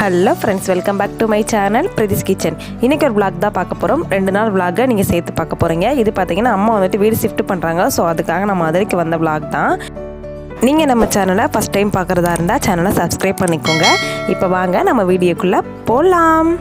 Hello friends, welcome back to my channel Prathi's kitchen. இன்றைக்கி ஒரு vlog தான் பார்க்க போகிறோம். 2 நாள் vlog நீங்கள் சேர்த்து பார்க்க போகிறீங்க. இது பார்த்தீங்கன்னா அம்மா வந்துட்டு வீடு ஷிஃப்ட் பண்ணுறாங்க. ஸோ அதுக்காக நம்ம மதுரைக்கு வந்த vlog தான். நீங்கள் நம்ம சேனலை ஃபஸ்ட் டைம் பார்க்குறதா இருந்தால் சேனலை சப்ஸ்கிரைப் பண்ணிக்கோங்க. இப்போ வாங்க நம்ம வீடியோக்குள்ளே போகலாம்.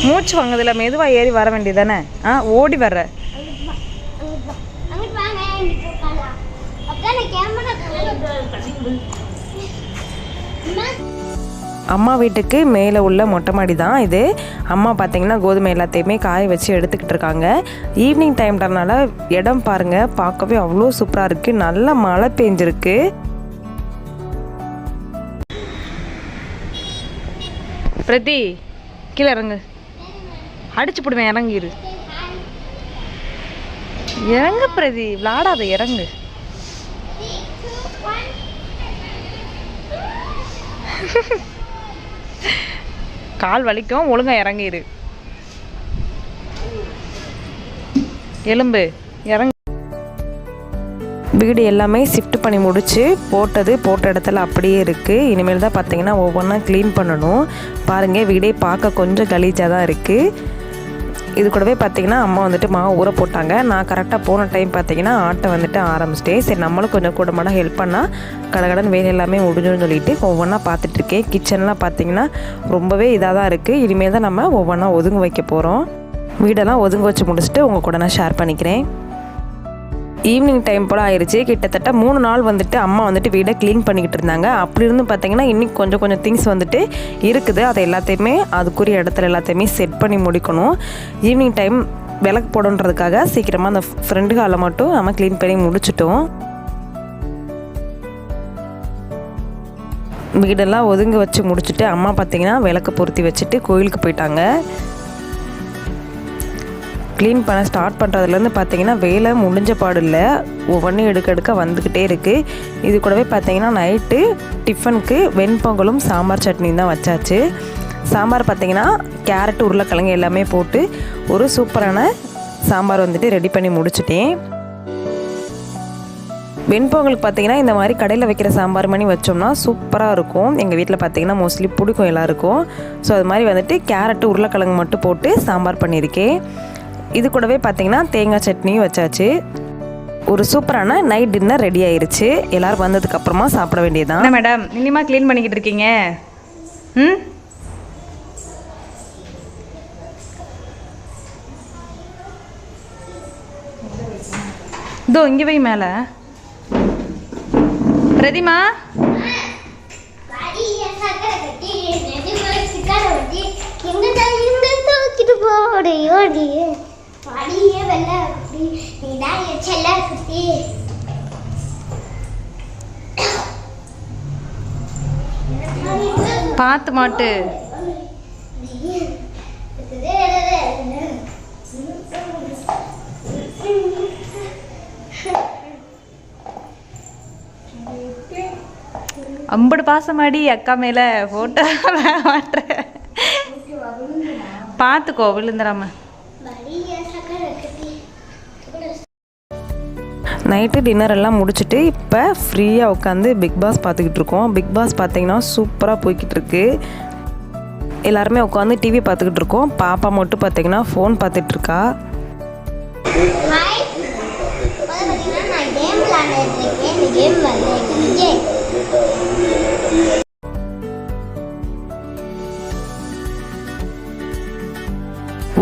மூச்சு வாங்குதில்ல, மெதுவாக ஏறி வர வேண்டியதானே? ஓடி வர்ற அம்மா வீட்டுக்கு மேலே உள்ள மொட்டை மாடி தான் இது. அம்மா பார்த்தீங்கன்னா கோதுமை எல்லாத்தையுமே காய வச்சு எடுத்துக்கிட்டு இருக்காங்க. ஈவினிங் டைம்ன்றனால இடம் பாருங்கள், பார்க்கவே அவ்வளோ சூப்பராக இருக்குது. நல்லா மழை பெஞ்சிருக்கு. பிரதி கீழே இறங்கு, அடிச்சு போடுவேன். இறங்கிரு, இறங்கு பிரதி, விளாடாத, இறங்கு. கால் வலிக்கும், ஒழுங்கா இறங்கிரு. எலும்பு இறங்கு. வீடு எல்லாமே ஷிஃப்ட் பண்ணி முடிச்சு போட்ட இடத்துல அப்படியே இருக்குது. இனிமேல் தான் பார்த்தீங்கன்னா ஒவ்வொன்றா க்ளீன் பண்ணணும். பாருங்கள், வீடே பார்க்க கொஞ்சம் கலீஜாக தான் இருக்குது. இது கூடவே பார்த்தீங்கன்னா அம்மா வந்துட்டு மாவு ஊற போட்டாங்க. நான் கரெக்டாக போன டைம் பார்த்தீங்கன்னா ஆட்டை வந்துட்டு ஆரம்பிச்சிட்டேன். சரி, நம்மளும் கொஞ்சம் கூட மாட ஹெல்ப் பண்ணால் கடகடன் வேலை எல்லாமே முடிஞ்சுன்னு சொல்லிட்டு ஒவ்வொன்றா பார்த்துட்ருக்கேன். கிச்சன்லாம் பார்த்தீங்கன்னா ரொம்பவே இதாக தான் இருக்குது. இனிமேல் தான் நம்ம ஒவ்வொன்றா ஒதுங்க வைக்க போகிறோம். வீடெல்லாம் ஒதுங்க வச்சு முடிச்சுட்டு உங்கள் கூட நான் ஷேர் பண்ணிக்கிறேன். ஈவினிங் டைம் போல் ஆயிடுச்சு. கிட்டத்தட்ட 3 நாள் வந்துட்டு அம்மா வந்துட்டு வீடை க்ளீன் பண்ணிக்கிட்டு இருந்தாங்க. அப்படி இருந்து பார்த்தீங்கன்னா இன்றைக்கி கொஞ்சம் திங்ஸ் வந்துட்டு இருக்குது. அதை எல்லாத்தையுமே அதுக்குரிய இடத்துல எல்லாத்தையுமே செட் பண்ணி முடிக்கணும். ஈவினிங் டைம் விளக்கு போடணுன்றதுக்காக சீக்கிரமாக அந்த ஃப்ரெண்டு ஹாலை மட்டும் நம்ம க்ளீன் பண்ணி முடிச்சிட்டோம். வீடெல்லாம் ஒதுங்க வச்சு முடிச்சுட்டு அம்மா பார்த்தீங்கன்னா விளக்கு பொருத்தி வச்சுட்டு கோயிலுக்கு போயிட்டாங்க. க்ளீன் பண்ண ஸ்டார்ட் பண்ணுறதுலேருந்து பார்த்தீங்கன்னா வேலை முடிஞ்ச பாடு இல்லை, ஒவ்வொன்றும் எடுக்க வந்துக்கிட்டே இருக்குது. இது கூடவே பார்த்தீங்கன்னா நைட்டு டிஃபனுக்கு வெண்பொங்கலும் சாம்பார் சட்னியும் தான் வச்சாச்சு. சாம்பார் பார்த்தீங்கன்னா கேரட் உருளைக்கிழங்கு எல்லாமே போட்டு ஒரு சூப்பரான சாம்பார் வந்துட்டு ரெடி பண்ணி முடிச்சிட்டேன். வெண்பொங்கலுக்கு பார்த்தீங்கன்னா இந்த மாதிரி கடையில் வைக்கிற சாம்பார் பண்ணி வச்சோம்னா சூப்பராக இருக்கும். எங்கள் வீட்டில் பார்த்தீங்கன்னா மோஸ்ட்லி பிடிக்கும் எல்லாருக்கும். ஸோ அது மாதிரி வந்துட்டு கேரட்டு உருளைக்கிழங்கு மட்டும் போட்டு சாம்பார் பண்ணியிருக்கேன். இது கூடவே பார்த்தீங்கன்னா தேங்காய் சட்னியும் வச்சாச்சு. ஒரு சூப்பரான நைட் டின்னர் ரெடி ஆயிடுச்சு. எல்லோரும் வந்ததுக்கப்புறமா சாப்பிட வேண்டியதான். என்ன மேடம் இனிமா க்ளீன் பண்ணிக்கிட்டு இருக்கீங்க? இதோ இங்கே போய் மேலே பிரதிமா பார்த்து மாட்டு. அம்படு பாசமாடி அக்கா மேல போட்டோ மாட்டுற, பார்த்துக்கோ விழுந்துடாம. நைட்டு டின்னர் எல்லாம் முடிச்சுட்டு இப்போ ஃப்ரீயாக உட்காந்து பிக் பாஸ் பார்த்துக்கிட்டு இருக்கோம். பிக் பாஸ் பார்த்தீங்கன்னா சூப்பராக போய்கிட்டு இருக்கு. எல்லாருமே உட்காந்து டிவி பார்த்துக்கிட்டு இருக்கோம். பாப்பா மட்டும் பார்த்தீங்கன்னா ஃபோன் பார்த்துட்ருக்கா.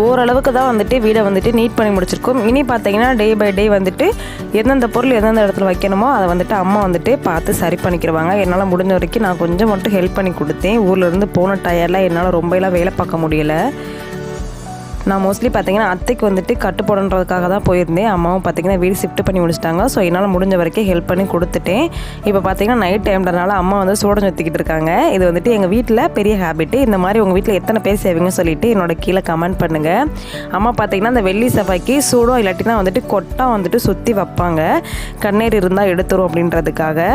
ஓரளவுக்கு தான் வந்துட்டு வீடை வந்துட்டு நீட் பண்ணி முடிச்சிருக்கோம். இனி பார்த்தீங்கன்னா டே பை டே வந்துட்டு எந்தெந்த பொருள் எந்தெந்த இடத்துல வைக்கணுமோ அதை வந்துட்டு அம்மா வந்துட்டு பார்த்து சரி பண்ணிக்கிடுவாங்க. என்னால் முடிஞ்ச வரைக்கும் நான் கொஞ்சம் மட்டும் ஹெல்ப் பண்ணி கொடுத்தேன். ஊர்லேருந்து போன டயரில் என்னால் ரொம்பலாம் வேலை பார்க்க முடியலை. நான் மோஸ்ட்லி பார்த்தீங்கன்னா அத்தைக்கு வந்துட்டு கட்டு போடணுன்றதுக்காக தான் போயிருந்தேன். அம்மாவும் பார்த்தீங்கன்னா வீடு ஷிஃப்ட் பண்ணி முடிச்சிட்டாங்க. ஸோ என்னால் முடிஞ்ச வரைக்கும் ஹெல்ப் பண்ணி கொடுத்துட்டேன். இப்போ பார்த்தீங்கன்னா நைட் டைம்ன்றனால அம்மா வந்து சூடம் சுற்றிக்கிட்டு இருக்காங்க. இது வந்துட்டு எங்கள் வீட்டில் பெரிய ஹேபிட்டு. இந்த மாதிரி உங்கள் வீட்டில் எத்தனை பேர் செய்வீங்கன்னு சொல்லிட்டு என்னோட கீழே கமெண்ட் பண்ணுங்கள். அம்மா பார்த்தீங்கன்னா அந்த வெள்ளி செவ்வாய்க்கு சூடம் இல்லாட்டினா வந்துட்டு கொட்டா வந்துட்டு சுற்றி வைப்பாங்க, கண்ணீர் இருந்தால் எடுத்துரும் அப்படின்றதுக்காக.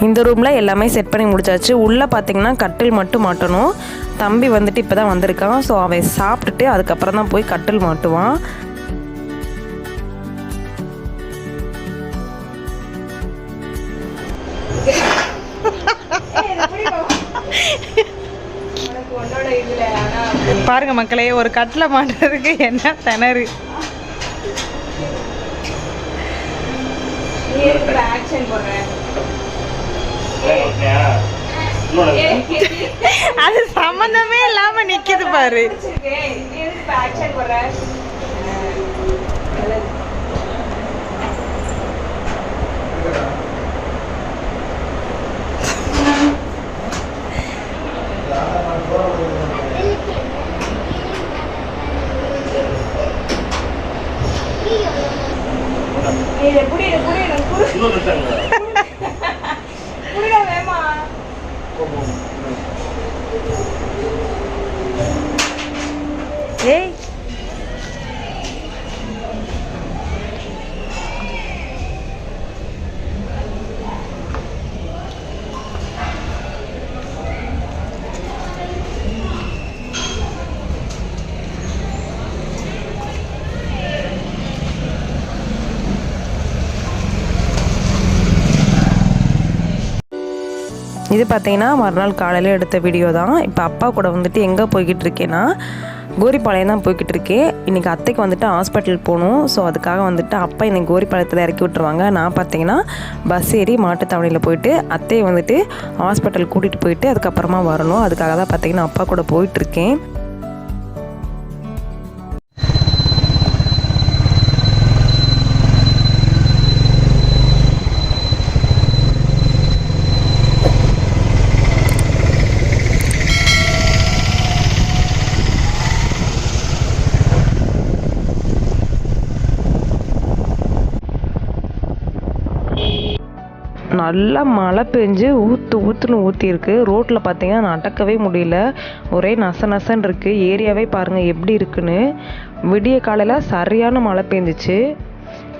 இந்த ரூமில் எல்லாமே செட் பண்ணி முடிச்சாச்சு. உள்ளே பார்த்தீங்கன்னா கட்டில் மட்டும் மாட்டணும். தம்பி வந்துட்டு இப்போ தான் வந்திருக்கான். ஸோ அவன் சாப்பிட்டுட்டு அதுக்கப்புறம் தான் போய் கட்டில் மாட்டுவான். பாருங்க மக்களே, ஒரு கட்டில் மாட்டுறதுக்கு என்ன திணறு. அது சம்பந்தமே இல்லாம நிக்குது பாரு. ஏய் இது பார்த்தீங்கன்னா மறுநாள் காலையில் எடுத்த வீடியோ தான். இப்போ அப்பா கூட வந்துட்டு எங்கே போய்கிட்டு இருக்கேன்னா கோரிப்பாளையம் தான் போய்கிட்டு இருக்கேன். இன்றைக்கி அத்தைக்கு வந்துட்டு ஹாஸ்பிட்டல் போகணும். ஸோ அதுக்காக வந்துட்டு அப்பா இன்றைக்கி கோரிப்பாளையத்தில் இறக்கி விட்டுருவாங்க. நான் பார்த்தீங்கன்னா பஸ் ஏறி மாட்டுத்தாவணியில் போயிட்டு அத்தையை வந்துட்டு ஹாஸ்பிட்டல் கூட்டிகிட்டு போயிட்டு அதுக்கப்புறமா வரணும். அதுக்காக தான் பார்த்தீங்கன்னா அப்பா கூட போயிட்டுருக்கேன். நல்லா மழை பெஞ்சு ஊற்றுன்னு ஊற்றிருக்கு. ரோட்டில் பார்த்தீங்கன்னா நடக்கவே முடியல, ஒரே நசன்னு இருக்குது. ஏரியாவே பாருங்கள் எப்படி இருக்குன்னு. விடிய காலையில் சரியான மழை பெஞ்சிச்சு.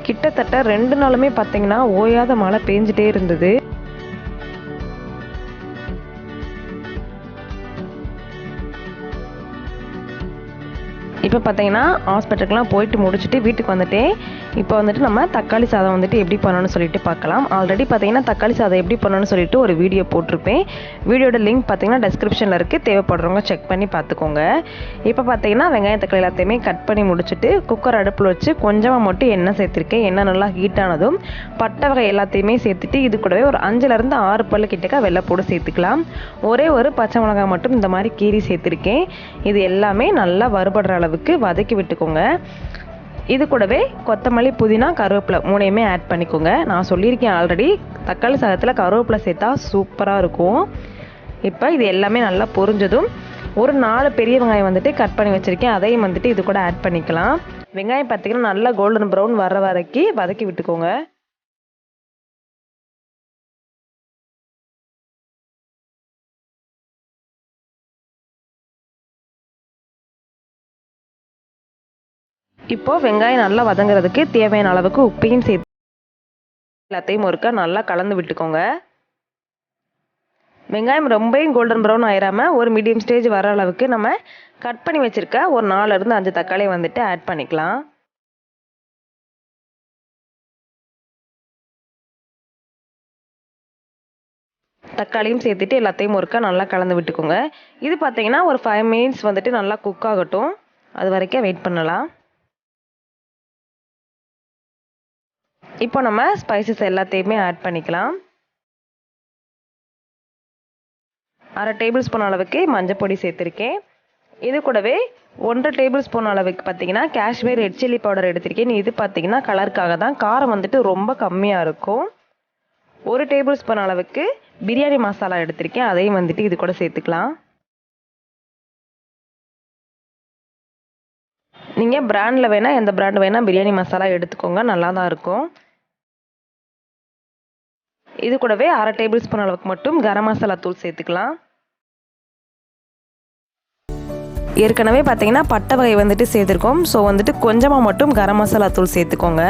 கிட்டத்தட்ட 2 நாளுமே பார்த்தீங்கன்னா ஓயாத மழை பெஞ்சிட்டே இருந்தது. இப்போ பார்த்தீங்கன்னா ஹாஸ்பிட்டலுக்குலாம் போயிட்டு முடிச்சுட்டு வீட்டுக்கு வந்துட்டேன். இப்போ வந்துட்டு நம்ம தக்காளி சாதம் வந்துட்டு எப்படி பண்ணணும்னு சொல்லிட்டு பார்க்கலாம். ஆல்ரெடி பார்த்தீங்கன்னா தக்காளி சாதம் எப்படி பண்ணணும்னு சொல்லிட்டு ஒரு வீடியோ போட்டிருப்பேன். வீடியோட லிங்க் பார்த்தீங்கன்னா டிஸ்கிரிப்ஷனில் இருக்குது, தேவைப்படுறவங்க செக் பண்ணி பார்த்துக்கோங்க. இப்போ பார்த்தீங்கன்னா வெங்காயம் தக்காளி எல்லாத்தையுமே கட் பண்ணி முடிச்சுட்டு குக்கர் அடுப்பில் வச்சு கொஞ்சமாக மட்டும் எண்ணெய் சேர்த்துருக்கேன். எண்ணெய் நல்லா ஹீட் ஆனதும் பட்டை வகை எல்லாத்தையுமே சேர்த்துட்டு இது கூடவே ஒரு 5லேருந்து 6 பல்லு கிட்டக்க வெள்ளைப்பூடு சேர்த்துக்கலாம். ஒரே ஒரு பச்சை மிளகாய் மட்டும் இந்த மாதிரி கீரி சேர்த்துருக்கேன். இது எல்லாமே நல்லா வறுபடுற அளவுக்கு வதக்கி விட்டுக்கோங்க. இது கூடவே கொத்தமல்லி, புதினா, கருவேப்பிலை 3யுமே ஆட் பண்ணிக்கோங்க. நான் சொல்லியிருக்கேன் ஆல்ரெடி, தக்காளி சாதத்தில் கருவேப்பிலை சேர்த்தா சூப்பராக இருக்கும். இப்போ இது எல்லாமே நல்லா பொரிஞ்சதும் ஒரு 4 பெரிய வெங்காயம் வந்துட்டு கட் பண்ணி வச்சுருக்கேன், அதையும் வந்துட்டு இது கூட ஆட் பண்ணிக்கலாம். வெங்காயம் பார்த்திங்கன்னா நல்லா கோல்டன் ப்ரௌன் வர வரைக்கும் வதக்கி விட்டுக்கோங்க. இப்போது வெங்காயம் நல்லா வதங்குறதுக்கு தேவையான அளவுக்கு உப்பையும் சேர்த்து எல்லாத்தையும் ஒருக்கா நல்லா கலந்து விட்டுக்கோங்க. வெங்காயம் ரொம்பவும் கோல்டன் ப்ரௌன் ஆயிராமல் ஒரு மீடியம் ஸ்டேஜ் வர அளவுக்கு நம்ம கட் பண்ணி வச்சுருக்க ஒரு 4லேருந்து 5 தக்காளி வந்துட்டு ஆட் பண்ணிக்கலாம். தக்காளியும் சேர்த்துட்டு எல்லாத்தையும் ஒருக்கா நல்லா கலந்து விட்டுக்கோங்க. இது பார்த்தீங்கன்னா ஒரு 5 மினிட்ஸ் வந்துட்டு நல்லா குக் ஆகட்டும், அது வரைக்கும் வெயிட் பண்ணலாம். இப்போ நம்ம ஸ்பைசஸ் எல்லாத்தையுமே ஆட் பண்ணிக்கலாம். 1/2 டேபிள் ஸ்பூன் அளவுக்கு மஞ்சள் பொடி சேர்த்துருக்கேன். இது கூடவே 1 டேபிள் ஸ்பூன் அளவுக்கு பார்த்தீங்கன்னா காஷ்மீர் ரெட் சில்லி பவுடர் எடுத்திருக்கேன். இது பார்த்தீங்கன்னா கலருக்காக தான், காரம் வந்துட்டு ரொம்ப கம்மியாக இருக்கும். 1 டேபிள் ஸ்பூன் அளவுக்கு பிரியாணி மசாலா எடுத்திருக்கேன், அதையும் வந்துட்டு இது கூட சேர்த்துக்கலாம். நீங்கள் பிராண்டில் வேணால் எந்த பிராண்ட் வேணால் பிரியாணி மசாலா எடுத்துக்கோங்க, நல்லா தான் இருக்கும். இது கூடவே 1/2 டேபிள் ஸ்பூன் அளவுக்கு மட்டும் கரம் மசாலா தூள் சேர்த்துக்கலாம். ஏற்கனவே பார்த்தீங்கன்னா பட்டை வகை வந்துட்டு சேர்த்துருக்கோம். ஸோ வந்துட்டு கொஞ்சமாக மட்டும் கரம் மசாலா தூள் சேர்த்துக்கோங்க.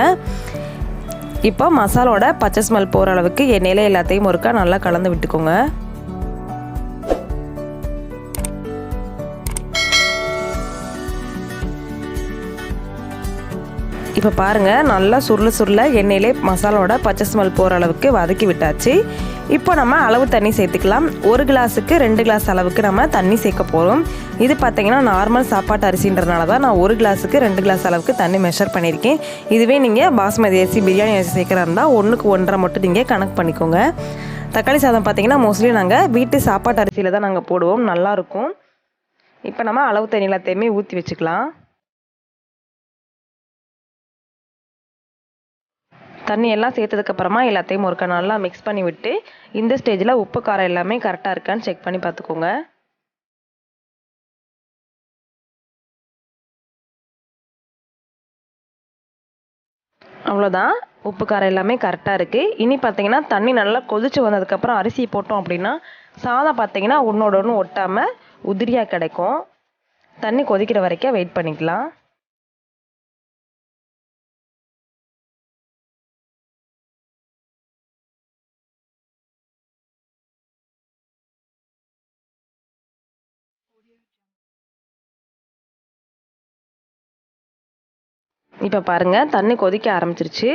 இப்போ மசாலோட பச்சை ஸ்மெல் போகிற அளவுக்கு எண்ணெயில் எல்லாத்தையும் ஒருக்கா நல்லா கலந்து விட்டுக்கோங்க. இப்போ பாருங்கள், நல்லா சுருள எண்ணெயிலே மசாலாவோட பச்சை ஸ்மெல் போகிற அளவுக்கு வதக்கி விட்டாச்சு. இப்போ நம்ம அளவு தண்ணி சேர்த்துக்கலாம். 1 கிளாஸுக்கு 2 கிளாஸ் அளவுக்கு நம்ம தண்ணி சேர்க்க போகிறோம். இது பார்த்திங்கன்னா நார்மல் சாப்பாட்டு அரிசின்றதுனால தான் நான் 1 கிளாஸுக்கு 2 கிளாஸ் அளவுக்கு தண்ணி மெஷர் பண்ணியிருக்கேன். இதுவே நீங்கள் பாஸ்மதி அரிசி பிரியாணி அரிசி சேர்க்குறா இருந்தால் 1க்கு 1.5 மட்டும் நீங்கள் கணக்கு பண்ணிக்கோங்க. தக்காளி சாதம் பார்த்திங்கன்னா மோஸ்ட்லி நாங்கள் வீட்டு சாப்பாட்டு அரிசியில் தான் நாங்கள் போடுவோம், நல்லாயிருக்கும். இப்போ நம்ம அளவு தண்ணி எல்லாத்தையுமே ஊற்றி வச்சுக்கலாம். தண்ணி எல்லாம் சேர்த்ததுக்கப்புறமா எல்லாத்தையும் ஒருக்கா நல்லா மிக்ஸ் பண்ணி விட்டு இந்த ஸ்டேஜில் உப்பு காரம் எல்லாமே கரெக்டாக இருக்கான்னு செக் பண்ணி பார்த்துக்கோங்க. அவ்வளோதான், உப்பு காரம் எல்லாமே கரெக்டாக இருக்குது. இனி பார்த்தீங்கன்னா தண்ணி நல்லா கொதிச்சு வந்ததுக்கப்புறம் அரிசி போட்டோம் அப்படின்னா சாதம் பார்த்தீங்கன்னா ஒன்றோட ஒன்று ஒட்டாமல் உதிரியாக கிடைக்கும். தண்ணி கொதிக்கிற வரைக்கும் வெயிட் பண்ணிக்கலாம். இப்போ பாருங்கள், தண்ணி கொதிக்க ஆரம்பிச்சிருச்சு.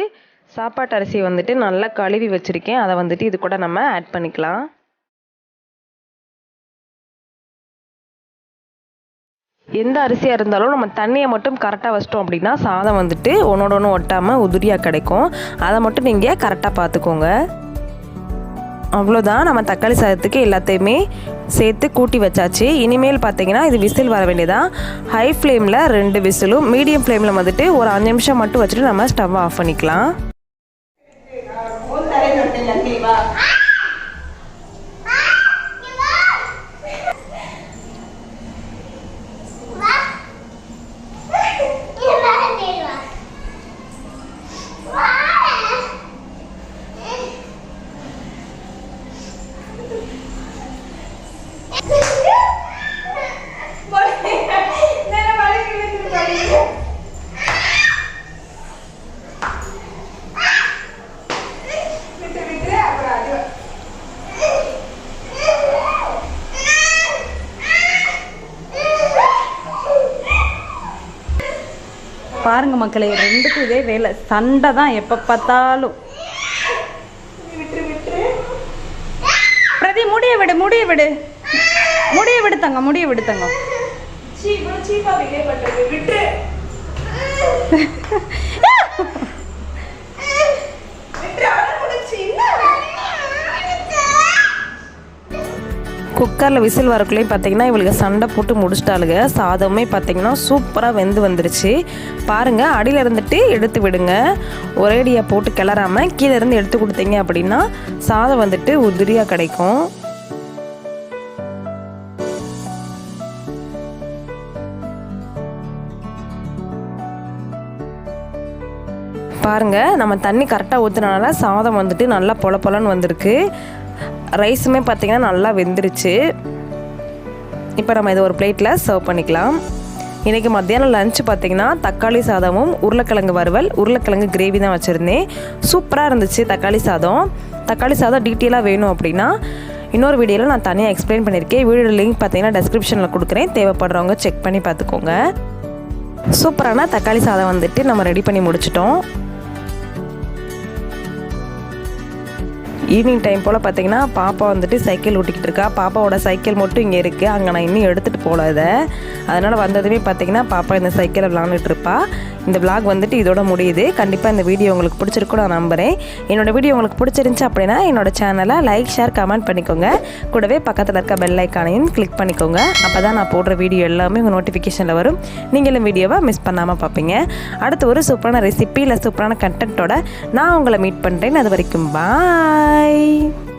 சாப்பாட்டு அரிசி வந்துட்டு நல்லா கழுவி வச்சுருக்கேன், அதை வந்துட்டு இது கூட நம்ம ஆட் பண்ணிக்கலாம். எந்த அரிசியாக இருந்தாலும் நம்ம தண்ணியை மட்டும் கரெக்டாக வச்சிட்டோம் அப்படின்னா சாதம் வந்துட்டு ஒன்றோட ஒன்று ஒட்டாமல் உதிரியாக கிடைக்கும். அதை மட்டும் நீங்கள் கரெக்டாக பார்த்துக்கோங்க. அவ்வளோதான், நம்ம தக்காளி சாதத்துக்கு எல்லாத்தையுமே சேர்த்து கூட்டி வச்சாச்சு. இனிமேல் பார்த்தீங்கன்னா இது விசில் வர வேண்டியதான். ஹை ஃப்ளேமில் 2 விசிலும், மீடியம் ஃப்ளேமில் வந்துட்டு ஒரு 5 நிமிஷம் மட்டும் வச்சுட்டு நம்ம ஸ்டவ் ஆஃப் பண்ணிக்கலாம். பாருங்க மக்களே, ரெண்டுக்கும் இதே வேலை, சண்டை தான் எப்போ பார்த்தாலும். பிரதி முடிய விடு தங்க, முடிய விடு தங்க. குக்கரில் விசில் வரக்குள்ளேயும் பார்த்தீங்கன்னா இவளுக்கு சண்டை போட்டு முடிச்சிட்டாளுங்க. சாதமே பார்த்தீங்கன்னா சூப்பராக வெந்து வந்துருச்சு. பாருங்கள், அடியில் இருந்துட்டு எடுத்து விடுங்க. ஒரேடியாக போட்டு கிளறாமல் கீழே இருந்து எடுத்து கொடுத்தீங்க அப்படின்னா சாதம் வந்துட்டு உதிரியாக கிடைக்கும். பாருங்கள், நம்ம தண்ணி கரெக்டாக ஊற்றுனால சாதம் வந்துட்டு நல்லா பொல பொலன்னு வந்திருக்கு. ரைஸுமே பார்த்திங்கன்னா நல்லா வெந்துருச்சு. இப்போ நம்ம இதை ஒரு பிளேட்டில் சர்வ் பண்ணிக்கலாம். இன்றைக்கி மத்தியானம் லஞ்சு பார்த்திங்கன்னா தக்காளி சாதமும் உருளைக்கிழங்கு வறுவல், உருளைக்கிழங்கு கிரேவி தான் வச்சுருந்தேன். சூப்பராக இருந்துச்சு தக்காளி சாதம். தக்காளி சாதம் டீட்டெயிலாக வேணும் அப்படின்னா இன்னொரு வீடியோவில் நான் தனியாக எக்ஸ்பிளைன் பண்ணியிருக்கேன். வீடியோ லிங்க் பார்த்திங்கன்னா டெஸ்கிரிப்ஷனில் கொடுக்குறேன், தேவைப்படுறவங்க செக் பண்ணி பார்த்துக்கோங்க. சூப்பரான தக்காளி சாதம் வந்துட்டு நம்ம ரெடி பண்ணி முடிச்சிட்டோம். ஈவினிங் டைம் போல் பார்த்தீங்கன்னா பாப்பா வந்துட்டு சைக்கிள் ஓட்டிக்கிட்டு இருக்கா. பாப்பாவோட சைக்கிள் மட்டும் இங்கே இருக்குது, அங்கே நான் இன்னும் எடுத்துகிட்டு போகல இதை. அதனால் வந்ததுமே பார்த்தீங்கன்னா பாப்பா இந்த சைக்கிளை விளாண்டுட்டு இருப்பா. இந்த விளாக் வந்துட்டு இதோட முடியுது. கண்டிப்பாக இந்த வீடியோ உங்களுக்கு பிடிச்சிருக்கும் நான் நம்புகிறேன். என்னோடய வீடியோ உங்களுக்கு பிடிச்சிருந்துச்சு அப்படின்னா என்னோட சேனலை லைக், ஷேர், கமெண்ட் பண்ணிக்கோங்க. கூடவே பக்கத்தில் இருக்க பெல் ஐக்கானையும் கிளிக் பண்ணிக்கோங்க. அப்போ தான் நான் போடுற வீடியோ எல்லாமே உங்கள் நோட்டிஃபிகேஷனில் வரும். நீங்களும் வீடியோவை மிஸ் பண்ணாமல் பார்ப்பீங்க. அடுத்து ஒரு சூப்பரான ரெசிபி இல்லை சூப்பரான கண்டென்ட்டோட நான் உங்களை மீட் பண்ணுறேன். அது வரைக்கும் பாய். பாய்.